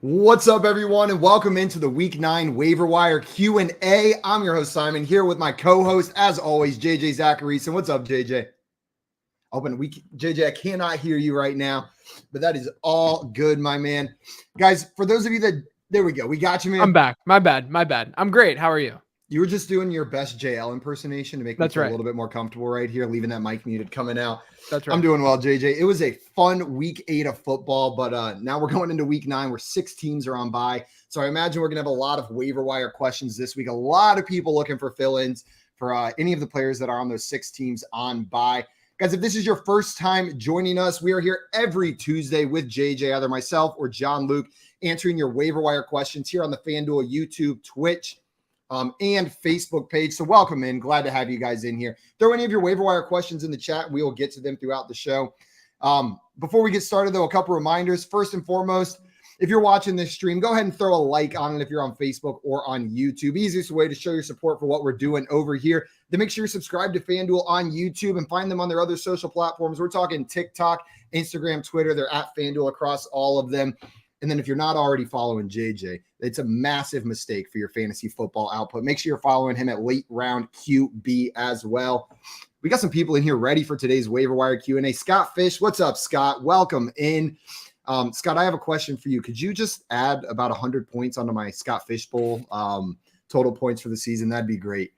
What's up, everyone, and welcome into the Week 9 Waiver Wire Q&A. I'm your host, Simon, here with my co-host, as always, JJ Zachariason. What's up, JJ? JJ, I cannot hear you right now, but that is all good, my man. Guys, for those of you that, there we go. We got you, man. I'm back. My bad. I'm great. How are you? You were just doing your best JL impersonation to make me feel a little bit more comfortable right here, leaving that mic muted coming out. That's right. I'm doing well, JJ. It was a fun week 8 of football, but now we're going into week 9 where 6 teams are on bye. So I imagine we're going to have a lot of waiver wire questions this week. A lot of people looking for fill-ins for any of the players that are on those 6 teams on bye. Guys, if this is your first time joining us, we are here every Tuesday with JJ, either myself or John Luke, answering your waiver wire questions here on the FanDuel YouTube, Twitch, and Facebook page. So welcome in. Glad to have you guys in here. Throw any of your waiver wire questions in the chat. We will get to them throughout the show. Before we get started, though, a couple reminders. First and foremost, if you're watching this stream, go ahead and throw a like on it if you're on Facebook or on YouTube. Easiest way to show your support for what we're doing over here. Then make sure you're subscribed to FanDuel on YouTube and find them on their other social platforms. We're talking TikTok, Instagram, Twitter. They're at FanDuel across all of them. And then if you're not already following JJ, it's a massive mistake for your fantasy football output. Make sure you're following him at Late Round QB as well. We got some people in here ready for today's waiver wire Q&A. Scott Fish, what's up, Scott? Welcome in. Scott, I have a question for you. Could you just add about 100 points onto my Scott Fish Bowl total points for the season? That'd be great.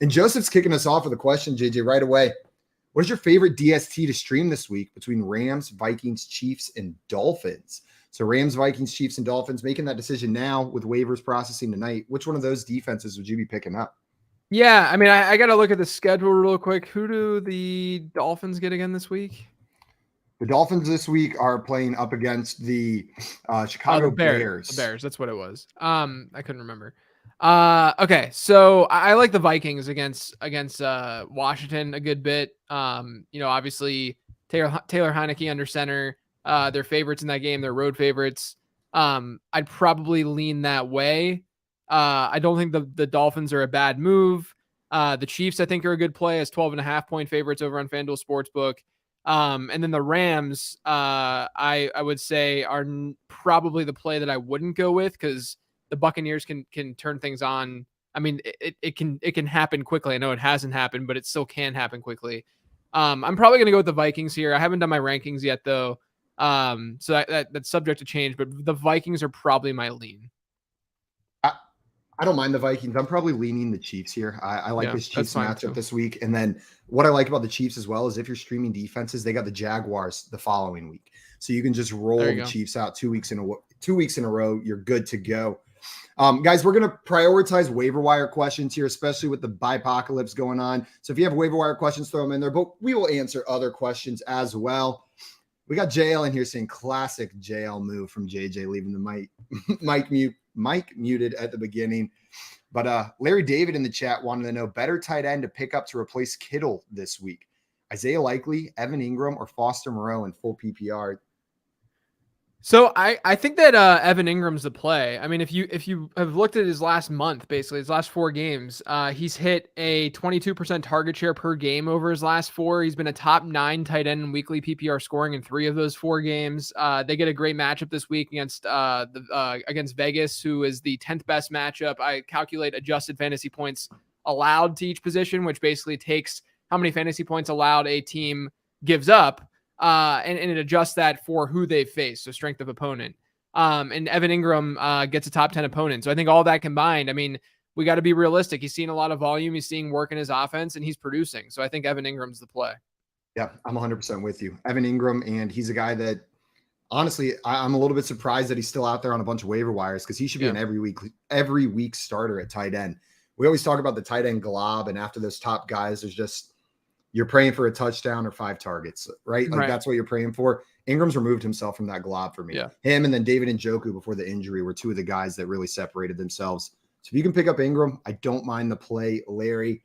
And Joseph's kicking us off with a question, JJ, right away. What is your favorite DST to stream this week between Rams, Vikings, Chiefs, and Dolphins? So Rams, Vikings, Chiefs, and Dolphins, making that decision now with waivers processing tonight. Which one of those defenses would you be picking up? Yeah, I mean, I got to look at the schedule real quick. Who do the Dolphins get again this week? The Dolphins this week are playing up against the Chicago Bears. The Bears, that's what it was. I couldn't remember. Okay, so I like the Vikings against Washington a good bit. Obviously Taylor Heineke under center. They're favorites in that game. They're road favorites. I'd probably lean that way. I don't think the Dolphins are a bad move. The Chiefs, I think, are a good play as 12.5 point favorites over on FanDuel Sportsbook. And then the Rams, I would say are probably the play that I wouldn't go with because the Buccaneers can turn things on. I mean, it can happen quickly. I know it hasn't happened, but it still can happen quickly. I'm probably going to go with the Vikings here. I haven't done my rankings yet, though. So that's subject to change, but the Vikings are probably my lean. I don't mind the Vikings. I'm probably leaning the Chiefs here. I like this Chiefs matchup this week. And then what I like about the Chiefs as well is if you're streaming defenses, they got the Jaguars the following week. So you can just roll the Chiefs out 2 weeks in a row. You're good to go. Guys, we're going to prioritize waiver wire questions here, especially with the bipocalypse going on. So if you have waiver wire questions, throw them in there, but we will answer other questions as well. We got JL in here saying classic JL move from JJ, leaving the mic muted at the beginning. But Larry David in the chat wanted to know better tight end to pick up to replace Kittle this week. Isaiah Likely, Evan Ingram, or Foster Moreau in full PPR. So I think that Evan Ingram's the play. I mean, if you have looked at his last month, basically his last 4 games, he's hit a 22% target share per game over his last 4. He's been a top 9 tight end in weekly PPR scoring in 3 of those 4 games. They get a great matchup this week against Vegas, who is the 10th best matchup. I calculate adjusted fantasy points allowed to each position, which basically takes how many fantasy points allowed a team gives up. And it adjusts that for who they face, so strength of opponent. And Evan Ingram gets a top 10 opponent. So I think all that combined, I mean, we got to be realistic. He's seeing a lot of volume. He's seeing work in his offense, and he's producing. So I think Evan Ingram's the play. Yeah, I'm 100% with you. Evan Ingram, and he's a guy that, honestly, I'm a little bit surprised that he's still out there on a bunch of waiver wires because he should be an every week starter at tight end. We always talk about the tight end glob, and after those top guys, there's just you're praying for a touchdown or 5 targets, right? Like that's what you're praying for. Ingram's removed himself from that glob for me. Yeah. Him and then David Njoku before the injury were 2 of the guys that really separated themselves. So if you can pick up Ingram, I don't mind the play, Larry.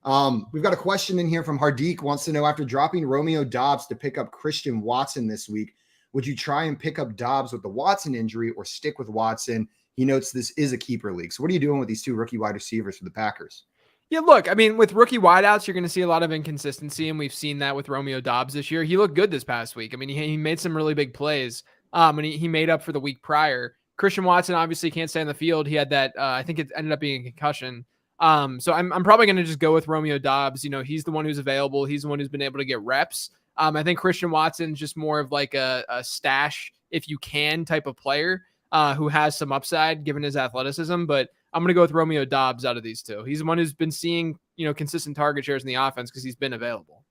We've got a question in here from Hardik, wants to know, after dropping Romeo Doubs to pick up Christian Watson this week, would you try and pick up Doubs with the Watson injury or stick with Watson? He notes this is a keeper league. So what are you doing with these 2 rookie wide receivers for the Packers? Yeah, look, I mean, with rookie wideouts, you're going to see a lot of inconsistency, and we've seen that with Romeo Doubs this year. He looked good this past week. I mean, he made some really big plays, and he made up for the week prior. Christian Watson obviously can't stay on the field. He had that, I think it ended up being a concussion. So I'm probably going to just go with Romeo Doubs. He's the one who's available. He's the one who's been able to get reps. I think Christian Watson's just more of like a stash, if you can, type of player who has some upside given his athleticism. But I'm going to go with Romeo Doubs out of these two. He's the one who's been seeing, consistent target shares in the offense because he's been available.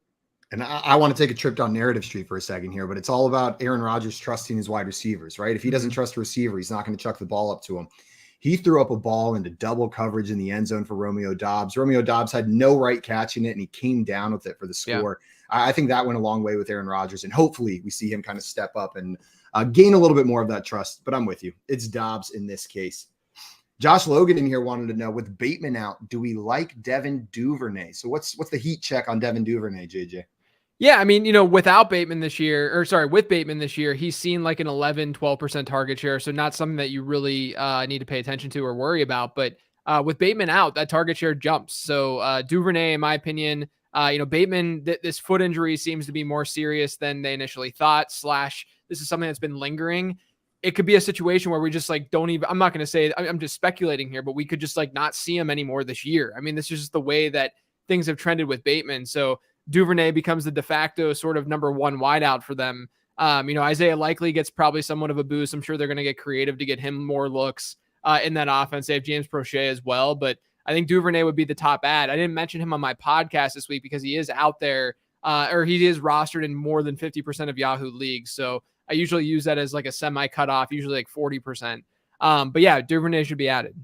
And I want to take a trip down narrative street for a second here, but it's all about Aaron Rodgers trusting his wide receivers, right? If he doesn't trust a receiver, he's not going to chuck the ball up to him. He threw up a ball into double coverage in the end zone for Romeo Doubs. Romeo Doubs had no right catching it, and he came down with it for the score. Yeah. I think that went a long way with Aaron Rodgers, and hopefully we see him kind of step up and gain a little bit more of that trust. But I'm with you. It's Doubs in this case. Josh Logan in here wanted to know, with Bateman out, do we like Devin Duvernay? So what's the heat check on Devin Duvernay, JJ? Yeah, I mean, with Bateman this year, he's seen like an 11, 12% target share. So not something that you really need to pay attention to or worry about. But with Bateman out, that target share jumps. So Duvernay, in my opinion, Bateman, this foot injury seems to be more serious than they initially thought, / this is something that's been lingering. It could be a situation where we just like don't even, I'm not going to say, I'm just speculating here, but we could just like not see him anymore this year. I mean, this is just the way that things have trended with Bateman. So Duvernay becomes the de facto sort of number one wideout for them. Isaiah Likely gets probably somewhat of a boost. I'm sure they're going to get creative to get him more looks in that offense. They have James Prochet as well, but I think Duvernay would be the top ad. I didn't mention him on my podcast this week because he is out there, or he is rostered in more than 50% of Yahoo leagues. So I usually use that as like a semi cutoff, usually like 40%. But yeah, Duvernay should be added.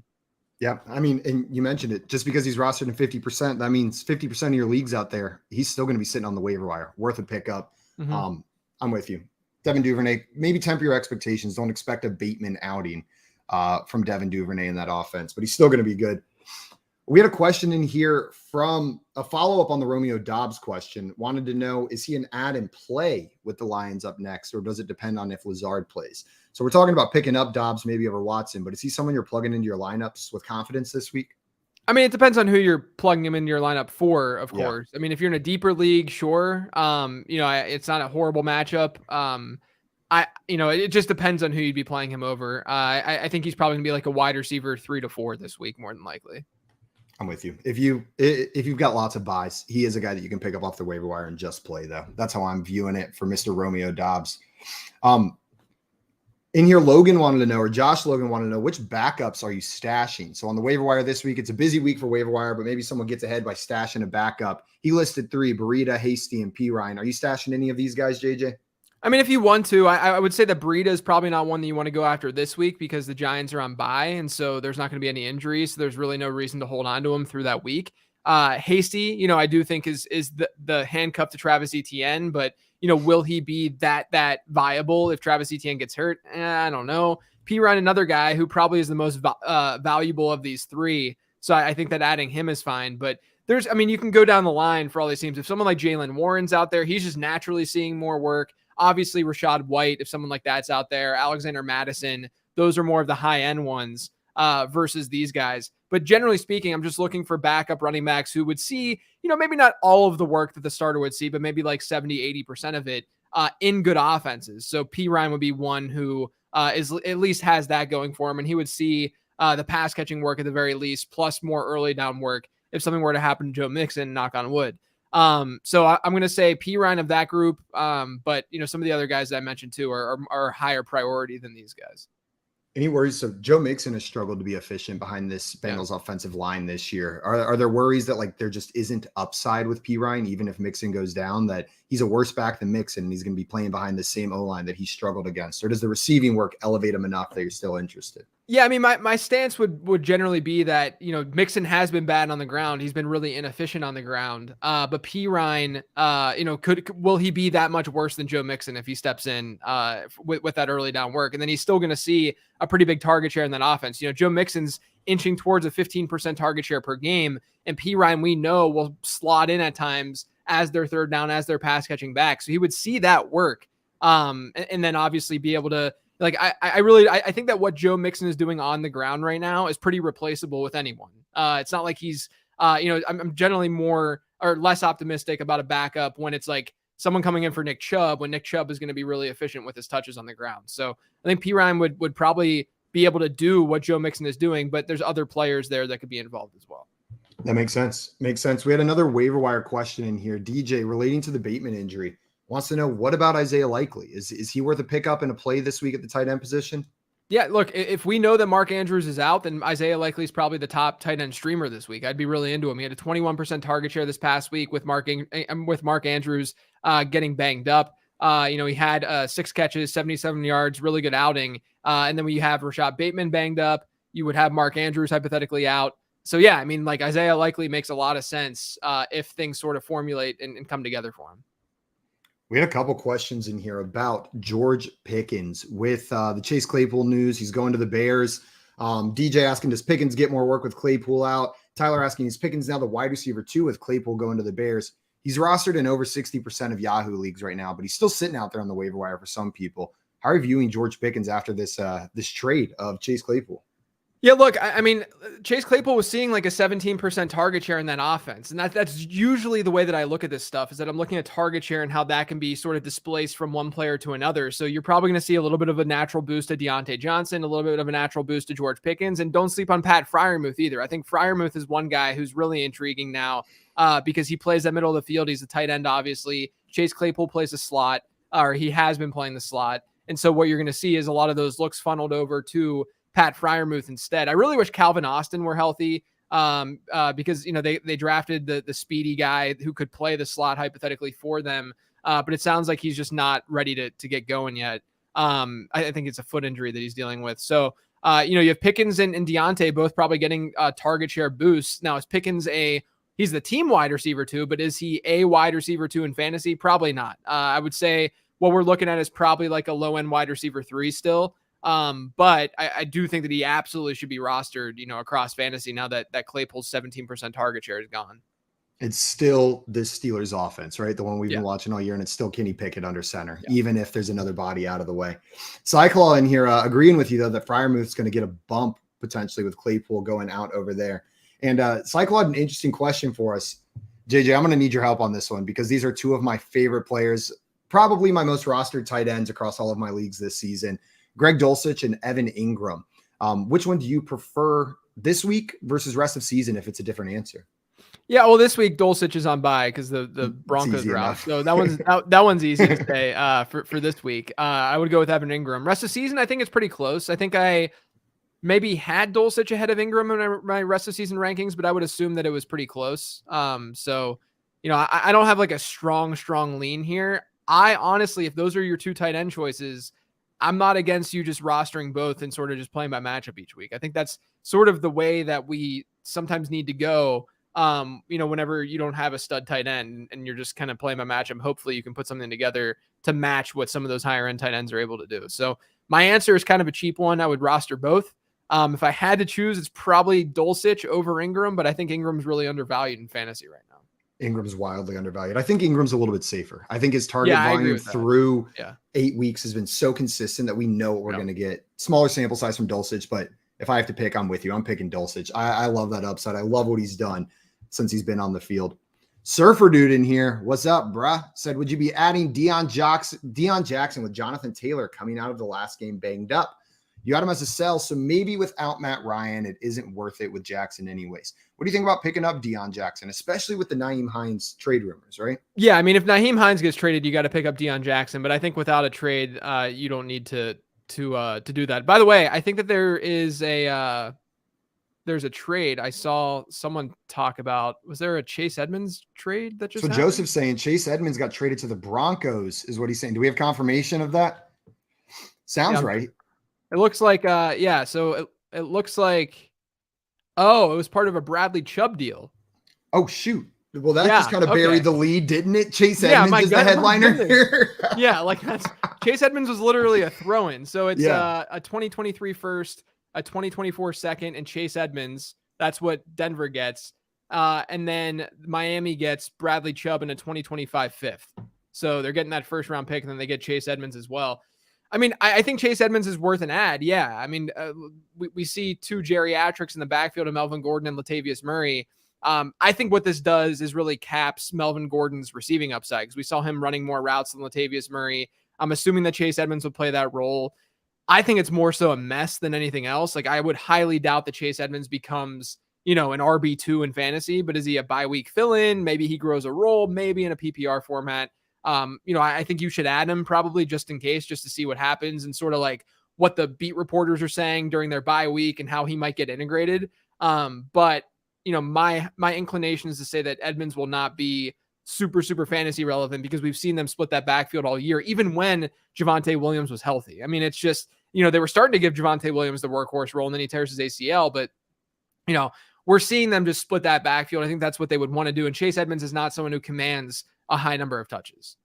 Yeah, I mean, and you mentioned it, just because he's rostered in 50%, that means 50% of your leagues out there, he's still going to be sitting on the waiver wire, worth a pickup. Mm-hmm. I'm with you. Devin Duvernay, maybe temper your expectations. Don't expect a Bateman outing from Devin Duvernay in that offense, but he's still going to be good. We had a question in here from a follow-up on the Romeo Doubs question. Wanted to know, is he an add and play with the Lions up next, or does it depend on if Lazard plays? So we're talking about picking up Doubs maybe over Watson, but is he someone you're plugging into your lineups with confidence this week? I mean, it depends on who you're plugging him into your lineup for, of course. I mean, if you're in a deeper league, sure. It's not a horrible matchup. It just depends on who you'd be playing him over. I think he's probably gonna be like a wide receiver 3 to 4 this week, more than likely. I'm with you. If you've got lots of buys, he is a guy that you can pick up off the waiver wire and just play, though. That's how I'm viewing it for Mr. Romeo Doubs. In here, Logan wanted to know, or Josh Logan wanted to know, which backups are you stashing? So on the waiver wire this week, it's a busy week for waiver wire, but maybe someone gets ahead by stashing a backup. He listed 3, Burita, Hasty, and P. Ryan. Are you stashing any of these guys, JJ? I mean, if you want to, I would say that Burita is probably not one that you want to go after this week because the Giants are on bye, and so there's not going to be any injuries, so there's really no reason to hold on to him through that week. Hasty, I do think is the handcuff to Travis Etienne, but will he be that viable if Travis Etienne gets hurt? I don't know. P. Ryan, another guy who probably is the most valuable of these 3, so I think that adding him is fine. But you can go down the line for all these teams. If someone like Jalen Warren's out there, he's just naturally seeing more work. Obviously, Rashad White, if someone like that's out there, Alexander Madison, those are more of the high-end ones versus these guys. But generally speaking, I'm just looking for backup running backs who would see, maybe not all of the work that the starter would see, but maybe like 70, 80% of it in good offenses. So P. Ryan would be one who is at least has that going for him, and he would see the pass-catching work at the very least, plus more early down work if something were to happen to Joe Mixon, knock on wood. So I'm going to say P. Ryan of that group. But some of the other guys that I mentioned too are higher priority than these guys. Any worries? So Joe Mixon has struggled to be efficient behind this Bengals offensive line this year. Are there worries that like there just isn't upside with P. Ryan, even if Mixon goes down, that he's a worse back than Mixon and he's going to be playing behind the same O-line that he struggled against? Or does the receiving work elevate him enough that you're still interested? Yeah, I mean, my stance would generally be that, Mixon has been bad on the ground. He's been really inefficient on the ground. But P. Ryan, will he be that much worse than Joe Mixon if he steps in with that early down work? And then he's still going to see a pretty big target share in that offense. Joe Mixon's inching towards a 15% target share per game. And P. Ryan, we know, will slot in at times as their third down, as their pass catching back. So he would see that work. And then obviously be able to, like, I think that what Joe Mixon is doing on the ground right now is pretty replaceable with anyone. It's not like he's, I'm generally more or less optimistic about a backup when it's like someone coming in for Nick Chubb, when Nick Chubb is going to be really efficient with his touches on the ground. So I think P. Ryan would probably be able to do what Joe Mixon is doing, but there's other players there that could be involved as well. That makes sense. Makes sense. We had another waiver wire question in here. DJ, relating to the Bateman injury, wants to know, what about Isaiah Likely? Is he worth a pickup and a play this week at the tight end position? Yeah, look, if we know that Mark Andrews is out, then Isaiah Likely is probably the top tight end streamer this week. I'd be really into him. He had a 21% target share this past week with Mark Andrews getting banged up. He had 6 catches, 77 yards, really good outing. And then when you have Rashad Bateman banged up, you would have Mark Andrews hypothetically out. So yeah, I mean, like, Isaiah Likely makes a lot of sense if things sort of formulate and come together for him. We had a couple questions in here about George Pickens with the Chase Claypool news. He's going to the Bears. DJ asking, does Pickens get more work with Claypool out? Tyler asking, is Pickens now the wide receiver 2 with Claypool going to the Bears? He's rostered in over 60% of Yahoo leagues right now, but he's still sitting out there on the waiver wire for some people. How are you viewing George Pickens after this trade of Chase Claypool? Yeah, look, I mean, Chase Claypool was seeing like a 17% target share in that offense. And that's usually the way that I look at this stuff, is that I'm looking at target share and how that can be sort of displaced from one player to another. So you're probably going to see a little bit of a natural boost to Diontae Jackson, a little bit of a natural boost to George Pickens. And don't sleep on Pat Freiermuth either. I think Freiermuth is one guy who's really intriguing now because he plays that middle of the field. He's a tight end, obviously. Chase Claypool plays the slot, or he has been playing the slot. And so what you're going to see is a lot of those looks funneled over to Pat Freiermuth instead. I really wish Calvin Austin were healthy because, they drafted the speedy guy who could play the slot hypothetically for them. But it sounds like he's just not ready to get going yet. I think it's a foot injury that he's dealing with. So, you have Pickens and Diontae both probably getting target share boosts. Now, is Pickens he's the team wide receiver 2, but is he a wide receiver 2 in fantasy? Probably not. I would say what we're looking at is probably like a low end wide receiver 3 still. But I do think that he absolutely should be rostered, across fantasy now that Claypool's 17% target share is gone. It's still this Steelers offense, right? The one we've been watching all year, and it's still Kenny Pickett under center, even if there's another body out of the way. Cyclaw in here agreeing with you, though, that Freiermuth's going to get a bump potentially with Claypool going out over there. And Cyclaw had an interesting question for us. JJ, I'm going to need your help on this one because these are 2 of my favorite players, probably my most rostered tight ends across all of my leagues this season. Greg Dulcich and Evan Ingram. Which one do you prefer this week versus rest of season if it's a different answer? Yeah, well, this week Dulcich is on bye because the Broncos are out. So that one's easy to say for this week. I would go with Evan Ingram. Rest of season, I think it's pretty close. I think I maybe had Dulcich ahead of Ingram in my rest of season rankings, but I would assume that it was pretty close. So, I don't have like a strong lean here. I honestly, if those are your 2 tight end choices, I'm not against you just rostering both and sort of just playing by matchup each week. I think that's sort of the way that we sometimes need to go. Whenever you don't have a stud tight end and you're just kind of playing by matchup, hopefully you can put something together to match what some of those higher end tight ends are able to do. So my answer is kind of a cheap one. I would roster both. If I had to choose, it's probably Dulcich over Ingram, but I think Ingram's really undervalued in fantasy right now. Ingram's wildly undervalued. I think Ingram's a little bit safer. I think his target volume through 8 weeks has been so consistent that we know what we're going to get. Smaller sample size from Dulcich, but if I have to pick, I'm with you. I'm picking Dulcich. I love that upside. I love what he's done since he's been on the field. Surfer dude in here. What's up, bruh? Said, would you be adding Deion Jackson with Jonathan Taylor coming out of the last game banged up? You got him as a sell, so maybe without Matt Ryan, it isn't worth it with Jackson anyways. What do you think about picking up Deion Jackson, especially with the Nyheim Hines trade rumors, right? Yeah, I mean, if Nyheim Hines gets traded, you got to pick up Deion Jackson, but I think without a trade, you don't need to do that. By the way, I think that there's a trade. I saw someone talk about, was there a Chase Edmonds trade that just So happened? Joseph's saying Chase Edmonds got traded to the Broncos is what he's saying. Do we have confirmation of that? Sounds right. It looks like, so it looks like, it was part of a Bradley Chubb deal. Oh, shoot. Well, that just kind of buried the lead, didn't it? Chase Edmonds is the headliner here. Yeah, like Chase Edmonds was literally a throw-in. So it's a 2023 first, a 2024 second, and Chase Edmonds. That's what Denver gets. And then Miami gets Bradley Chubb in a 2025 fifth. So they're getting that first round pick, and then they get Chase Edmonds as well. I mean, I think Chase Edmonds is worth an ad. Yeah. I mean, we see 2 geriatrics in the backfield of Melvin Gordon and Latavius Murray. I think what this does is really caps Melvin Gordon's receiving upside because we saw him running more routes than Latavius Murray. I'm assuming that Chase Edmonds will play that role. I think it's more so a mess than anything else. Like I would highly doubt that Chase Edmonds becomes, an RB2 in fantasy, but is he a bye week fill-in? Maybe he grows a role, maybe in a PPR format. I think you should add him probably just in case, just to see what happens and sort of like what the beat reporters are saying during their bye week and how he might get integrated. But my inclination is to say that Edmonds will not be super, super fantasy relevant because we've seen them split that backfield all year, even when Javonte Williams was healthy. I mean, it's just, they were starting to give Javonte Williams the workhorse role and then he tears his ACL, but we're seeing them just split that backfield. I think that's what they would want to do. And Chase Edmonds is not someone who commands a high number of touches.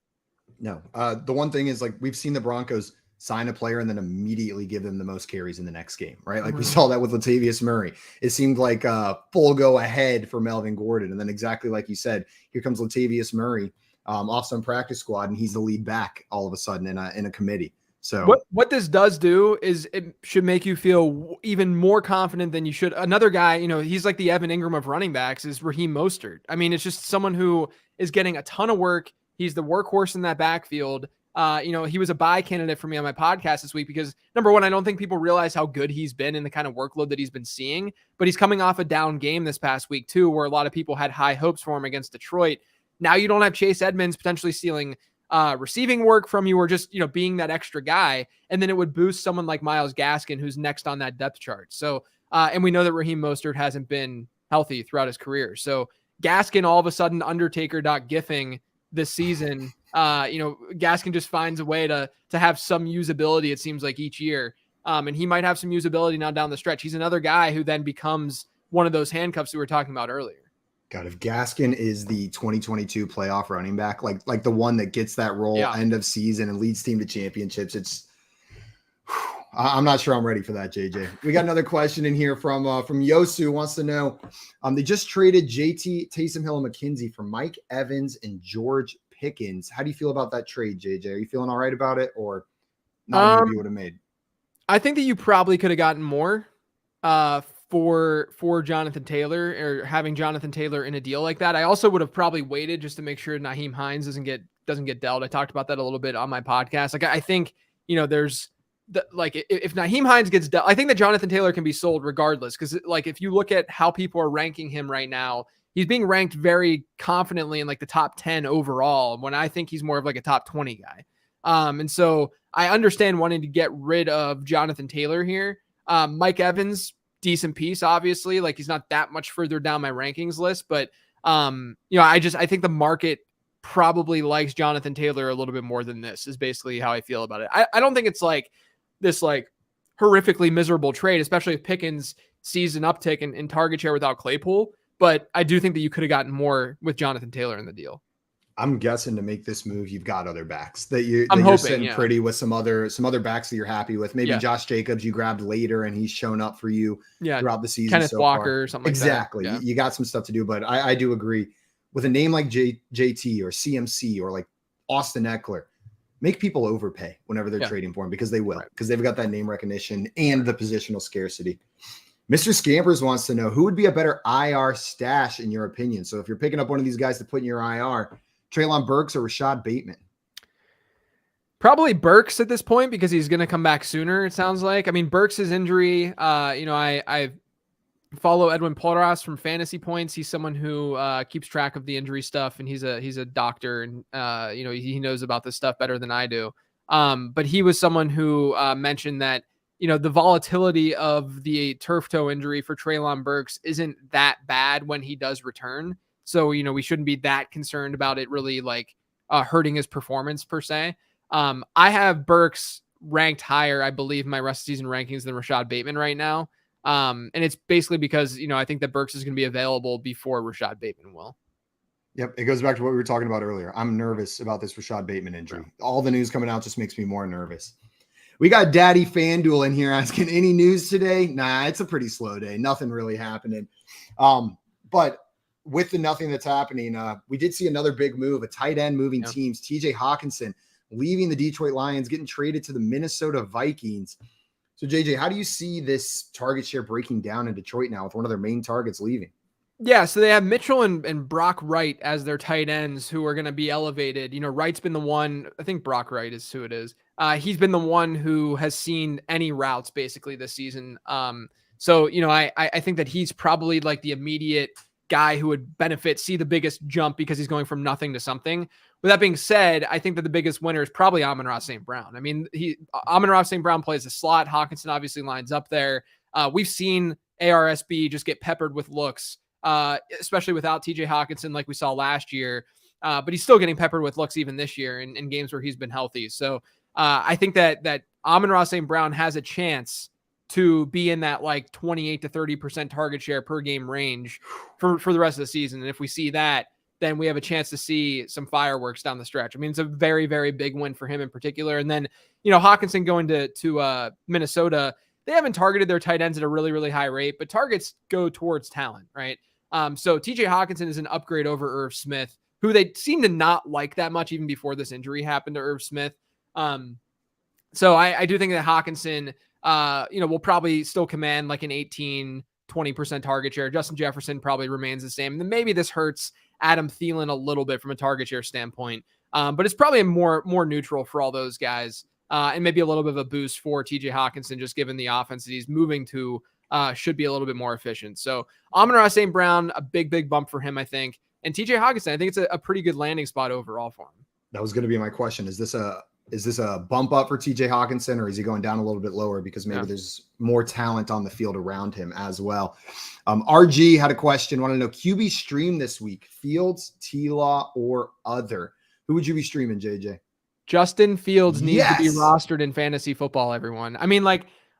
No. The one thing is, like, we've seen the Broncos sign a player and then immediately give them the most carries in the next game, right? Like we saw that with Latavius Murray. It seemed like a full go ahead for Melvin Gordon. And then exactly like you said, here comes Latavius Murray off some practice squad, and he's the lead back all of a sudden in a committee. So what this does do is it should make you feel even more confident than you should. Another guy, he's like the Evan Ingram of running backs, is Raheem Mostert. I mean, it's just someone who is getting a ton of work. He's the workhorse in that backfield. He was a buy candidate for me on my podcast this week because, number one, I don't think people realize how good he's been in the kind of workload that he's been seeing, but he's coming off a down game this past week too, where a lot of people had high hopes for him against Detroit. Now you don't have Chase Edmonds potentially stealing receiving work from you or just, being that extra guy. And then it would boost someone like Myles Gaskin, who's next on that depth chart. So, and we know that Raheem Mostert hasn't been healthy throughout his career. So Gaskin all of a sudden Undertaker.giffing this season, Gaskin just finds a way to have some usability, it seems like, each year. And he might have some usability now down the stretch. He's another guy who then becomes one of those handcuffs we were talking about earlier. God, if Gaskin is the 2022 playoff running back, like the one that gets that role end of season and leads team to championships, I'm not sure I'm ready for that, JJ. We got another question in here from Yosu, who wants to know, they just traded JT, Taysom Hill, and McKenzie for Mike Evans and George Pickens. How do you feel about that trade, JJ? Are you feeling all right about it, or not you would have made? I think that you probably could have gotten more for Jonathan Taylor, or having Jonathan Taylor in a deal like that. I also would have probably waited just to make sure Nyheim Hines doesn't get dealt. I talked about that a little bit on my podcast. Like, I think, there's if Nyheim Hines gets dealt, I think that Jonathan Taylor can be sold regardless. Cause like, if you look at how people are ranking him right now, he's being ranked very confidently in like the top 10 overall, when I think he's more of like a top 20 guy. And so I understand wanting to get rid of Jonathan Taylor here. Mike Evans, decent piece, obviously. Like, he's not that much further down my rankings list, but I think the market probably likes Jonathan Taylor a little bit more than this, is basically how I feel about it. I don't think it's like this like horrifically miserable trade, especially if Pickens sees an uptick in target share without Claypool. But I do think that you could have gotten more with Jonathan Taylor in the deal. I'm guessing to make this move, you've got other backs that you're sitting pretty with some other backs that you're happy with. Maybe Josh Jacobs you grabbed later and he's shown up for you throughout the season. Kenneth Walker or something like that. Exactly. Yeah. You got some stuff to do, but I do agree with a name like JT or CMC or like Austin Eckler, make people overpay whenever they're trading for him, because they will, because they've got that name recognition and the positional scarcity. Mr. Scampers wants to know, who would be a better IR stash in your opinion? So if you're picking up one of these guys to put in your IR, Treylon Burks or Rashad Bateman? Probably Burks at this point, because he's going to come back sooner, it sounds like. I mean, Burks' injury, I follow Edwin Porras from Fantasy Points. He's someone who keeps track of the injury stuff, and he's a doctor, and he knows about this stuff better than I do. But he was someone who mentioned that the volatility of the turf toe injury for Treylon Burks isn't that bad when he does return. So, we shouldn't be that concerned about it really hurting his performance per se. I have Burks ranked higher, I believe, in my rest of season rankings than Rashad Bateman right now. And it's basically because, I think that Burks is going to be available before Rashad Bateman will. Yep. It goes back to what we were talking about earlier. I'm nervous about this Rashad Bateman injury. Yeah. All the news coming out just makes me more nervous. We got Daddy FanDuel in here asking, any news today? Nah, it's a pretty slow day. Nothing really happening. But with the nothing that's happening, we did see another big move, a tight end moving teams. TJ Hawkinson leaving the Detroit Lions, getting traded to the Minnesota Vikings. So, JJ, how do you see this target share breaking down in Detroit now with one of their main targets leaving? Yeah, so they have Mitchell and Brock Wright as their tight ends who are going to be elevated. Wright's been the one, I think Brock Wright is who it is. He's been the one who has seen any routes basically this season. So, I think that he's probably like the immediate guy who would see the biggest jump because he's going from nothing to something. With that being said, I think that the biggest winner is probably Amon-Ra St. Brown. I mean, Amon-Ra St. Brown plays the slot. Hawkinson obviously lines up there. We've seen ARSB just get peppered with looks. Especially without TJ Hawkinson, like we saw last year. But he's still getting peppered with looks even this year in games where he's been healthy. So I think that Amon-Ra St. Brown has a chance to be in that like 28 to 30% target share per game range for the rest of the season. And if we see that, then we have a chance to see some fireworks down the stretch. I mean, it's a very, very big win for him in particular. And then, Hawkinson going to Minnesota, they haven't targeted their tight ends at a really, really high rate, but targets go towards talent, right? So TJ Hawkinson is an upgrade over Irv Smith, who they seem to not like that much even before this injury happened to Irv Smith. So I do think that Hawkinson, will probably still command like an 18-20% target share. Justin Jefferson probably remains the same. And then maybe this hurts Adam Thielen a little bit from a target share standpoint. But it's probably more neutral for all those guys. And maybe a little bit of a boost for TJ Hawkinson, just given the offense that he's moving to should be a little bit more efficient. So Amon-Ra St. Brown, a big bump for him, I think. And TJ Hawkinson, I think it's a pretty good landing spot overall for him. That was going to be my question. Is this a bump up for TJ Hawkinson, or is he going down a little bit lower because maybe there's more talent on the field around him as well? RG had a question. Want to know QB stream this week, Fields, T-Law, or other? Who would you be streaming, JJ? Justin Fields needs to be rostered in fantasy football, everyone. I mean,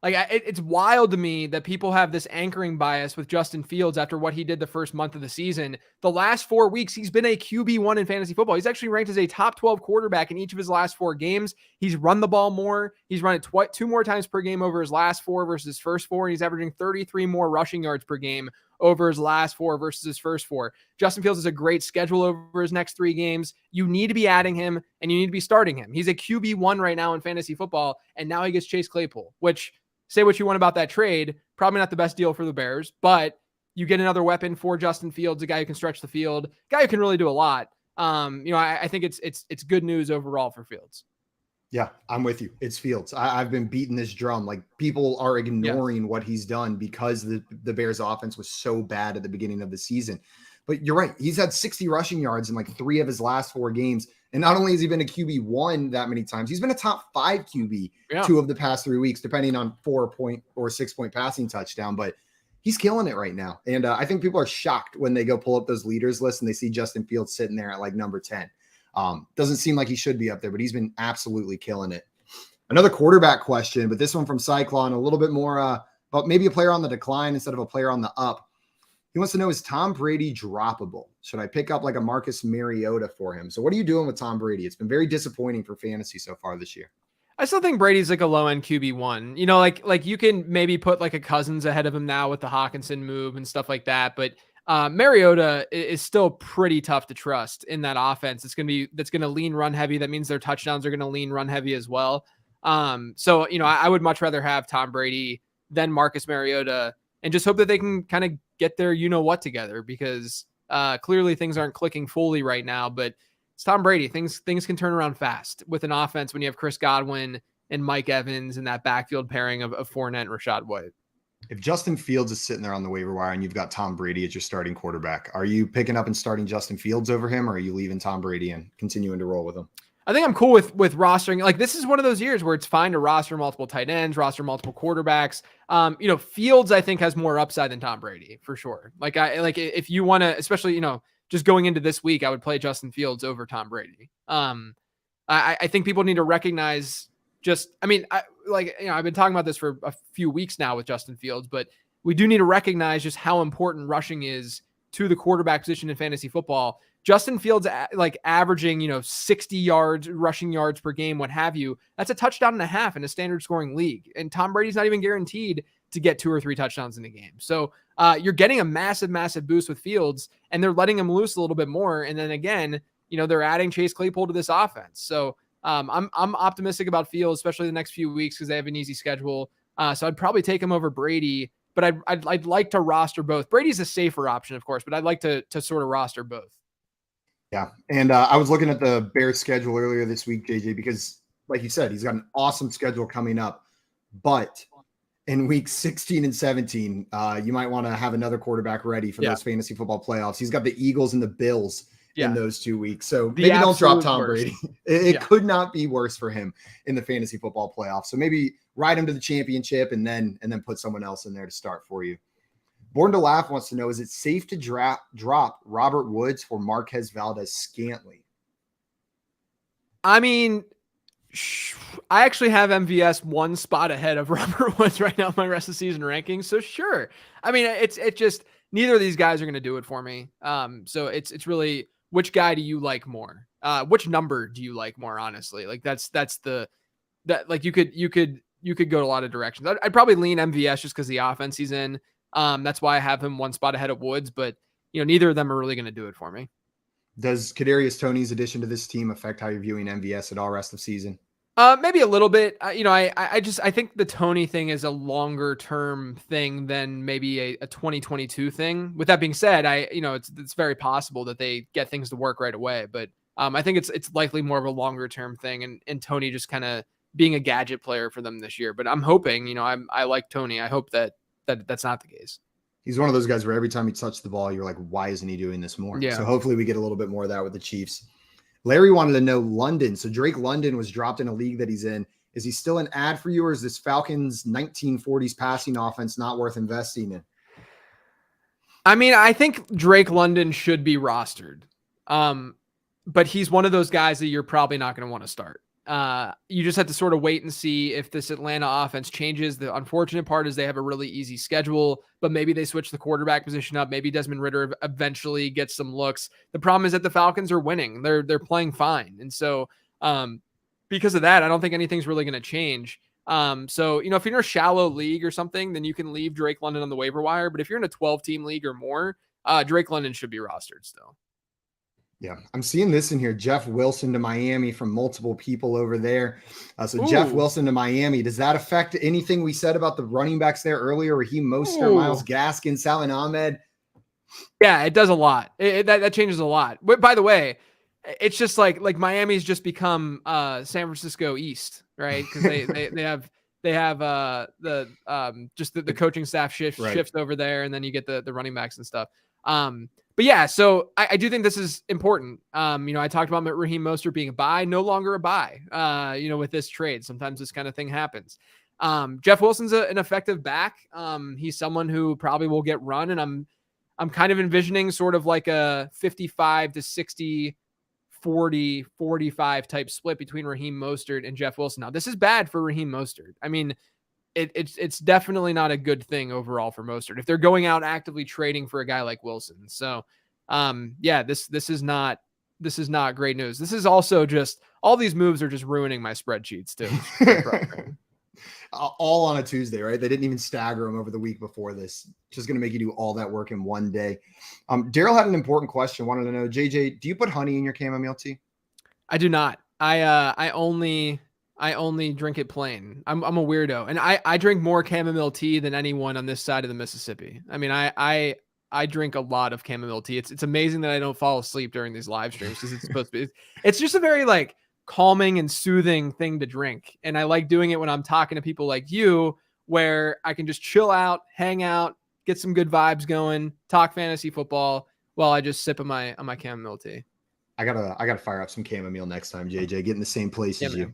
it's wild to me that people have this anchoring bias with Justin Fields after what he did the first month of the season. The last 4 weeks, he's been a QB1 in fantasy football. He's actually ranked as a top 12 quarterback in each of his last 4 games. He's run the ball more. He's run it 2 more times per game over his last 4 versus his first 4. And he's averaging 33 more rushing yards per game over his last 4 versus his first 4. Justin Fields has a great schedule over his next 3 games. You need to be adding him and you need to be starting him. He's a QB1 right now in fantasy football. And now he gets Chase Claypool, which, say what you want about that trade, probably not the best deal for the Bears, but you get another weapon for Justin Fields, a guy who can stretch the field, a guy who can really do a lot. I think it's good news overall for Fields. Yeah, I'm with you. It's Fields. I've been beating this drum. Like, people are ignoring what he's done because the Bears offense was so bad at the beginning of the season. But you're right. He's had 60 rushing yards in like 3 of his last 4 games. And not only has he been a QB1 that many times, he's been a top 5 QB 2 of the past 3 weeks, depending on 4-point or 6-point passing touchdown. But he's killing it right now. And I think people are shocked when they go pull up those leaders lists and they see Justin Fields sitting there at like number 10. Doesn't seem like he should be up there, but he's been absolutely killing it. Another quarterback question, but this one from Cyclone, a little bit more about maybe a player on the decline instead of a player on the up. He wants to know, is Tom Brady droppable? Should I pick up like a Marcus Mariota for him? So what are you doing with Tom Brady? It's been very disappointing for fantasy so far this year. I still think Brady's like a low-end QB1. Like you can maybe put like a Cousins ahead of him now with the Hawkinson move and stuff like that. But Mariota is still pretty tough to trust in that offense. That's going to lean run heavy. That means their touchdowns are going to lean run heavy as well. So I would much rather have Tom Brady than Marcus Mariota and just hope that they can kind of get their what together, because clearly things aren't clicking fully right now. But it's Tom Brady. Things can turn around fast with an offense when you have Chris Godwin and Mike Evans and that backfield pairing of Fournette and Rashad White. If Justin Fields is sitting there on the waiver wire and you've got Tom Brady as your starting quarterback, are you picking up and starting Justin Fields over him, or are you leaving Tom Brady and continuing to roll with him? I think I'm cool with rostering. Like, this is one of those years where it's fine to roster multiple tight ends, roster multiple quarterbacks. Fields, I think, has more upside than Tom Brady for sure. If you want to, especially, just going into this week, I would play Justin Fields over Tom Brady. I think people need to recognize I've been talking about this for a few weeks now with Justin Fields, but we do need to recognize just how important rushing is to the quarterback position in fantasy football. Justin Fields, averaging, 60 yards, rushing yards per game, what have you. That's a touchdown and a half in a standard scoring league. And Tom Brady's not even guaranteed to get 2 or 3 touchdowns in a game. So you're getting a massive, massive boost with Fields, and they're letting him loose a little bit more. And then again, they're adding Chase Claypool to this offense. So I'm optimistic about Fields, especially the next few weeks, because they have an easy schedule. So I'd probably take him over Brady but I'd like to roster both. Brady's a safer option, of course, but I'd like to sort of roster both. Yeah. And I was looking at the Bears schedule earlier this week, JJ, because like you said, he's got an awesome schedule coming up, but in weeks 16 and 17, you might want to have another quarterback ready for those fantasy football playoffs. He's got the Eagles and the Bills in those 2 weeks. So maybe don't drop Tom Brady. It could not be worse for him in the fantasy football playoffs. So maybe ride him to the championship and then put someone else in there to start for you. Born to Laugh wants to know, is it safe to drop Robert Woods for Marquez Valdez Scantling? I mean, I actually have MVS one spot ahead of Robert Woods right now in my rest of season rankings. So sure. I mean, it's just neither of these guys are going to do it for me. So it's really, which guy do you like more? Which number do you like more? Honestly, like like you could go a lot of directions. I'd probably lean MVS just because the offense he's in. That's why I have him one spot ahead of Woods, but neither of them are really going to do it for me. Does Kadarius Toney's addition to this team affect how you're viewing MVS at all rest of season? Maybe a little bit. I think the Toney thing is a longer term thing than maybe a 2022 thing. With that being said, it's very possible that they get things to work right away, but I think it's likely more of a longer term thing, and Toney just kind of being a gadget player for them this year. But I'm hoping, I like Toney. I hope that's not the case. He's one of those guys where every time he touches the ball, you're like, why isn't he doing this more? Yeah. So hopefully we get a little bit more of that with the Chiefs. Larry wanted to know London. So Drake London was dropped in a league that he's in. Is he still an ad for you, or is this Falcons 1940s passing offense not worth investing in? I mean, I think Drake London should be rostered. But he's one of those guys that you're probably not going to want to start. You just have to sort of wait and see if this Atlanta offense changes. The unfortunate part is they have a really easy schedule, but maybe they switch the quarterback position up. Maybe Desmond Ridder eventually gets some looks. The problem is that the Falcons are winning. They're playing fine. And so, because of that, I don't think anything's really going to change. So, if you're in a shallow league or something, then you can leave Drake London on the waiver wire. But if you're in a 12-team league or more, Drake London should be rostered still. Yeah, I'm seeing this in here. Jeff Wilson to Miami from multiple people over there. Jeff Wilson to Miami. Does that affect anything we said about the running backs there earlier? Raheem Mostert, Myles Gaskin, Salin Ahmed? Yeah, it does a lot. That changes a lot. But by the way, it's just like Miami's just become San Francisco East, right? Because they have the coaching staff shifts over there, and then you get the running backs and stuff. But yeah, so I do think this is important. I talked about Raheem Mostert being a buy, no longer a buy, with this trade. Sometimes this kind of thing happens. Jeff Wilson's an effective back. He's someone who probably will get run, and I'm kind of envisioning sort of like a 55 to 60, 40, 45 type split between Raheem Mostert and Jeff Wilson. Now, this is bad for Raheem Mostert. I mean, it's definitely not a good thing overall for Mostert if they're going out actively trading for a guy like Wilson. So, this is not great news. This is also just all these moves are just ruining my spreadsheets too. All on a Tuesday, right? They didn't even stagger them over the week before this. Just going to make you do all that work in one day. Daryl had an important question. Wanted to know, JJ, do you put honey in your chamomile tea? I do not. I only drink it plain. I'm a weirdo, and I drink more chamomile tea than anyone on this side of the Mississippi. I mean, I drink a lot of chamomile tea. It's amazing that I don't fall asleep during these live streams because it's supposed to be. It's just a very calming and soothing thing to drink, and I like doing it when I'm talking to people like you, where I can just chill out, hang out, get some good vibes going, talk fantasy football while I just sip on my chamomile tea. I gotta fire up some chamomile next time, JJ. Get in the same place as you.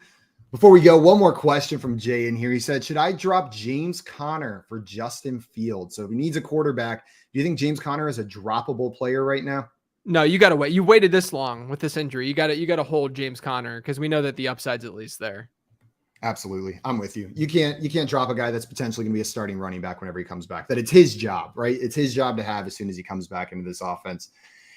Before we go, one more question from Jay in here. He said, should I drop James Conner for Justin Fields? So if he needs a quarterback, do you think James Conner is a droppable player right now? No, you got to wait. You waited this long with this injury. You got to hold James Conner because we know that the upside's at least there. Absolutely. I'm with you. You can't drop a guy that's potentially going to be a starting running back whenever he comes back. That it's his job, right? It's his job to have as soon as he comes back into this offense.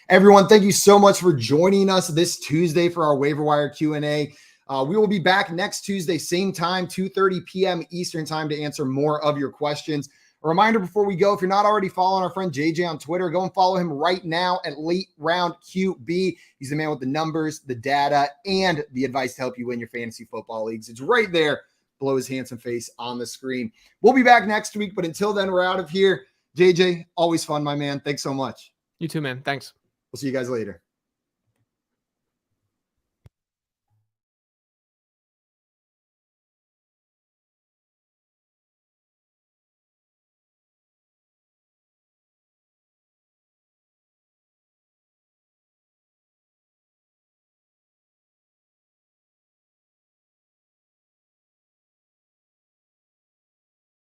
Everyone, thank you so much for joining us this Tuesday for our waiver wire Q&A. We will be back next Tuesday, same time, 2:30 p.m. Eastern time to answer more of your questions. A reminder before we go, if you're not already following our friend JJ on Twitter, go and follow him right now at Late Round QB. He's the man with the numbers, the data, and the advice to help you win your fantasy football leagues. It's right there below his handsome face on the screen. We'll be back next week, but until then, we're out of here. JJ, always fun, my man. Thanks so much. You too, man. Thanks. We'll see you guys later.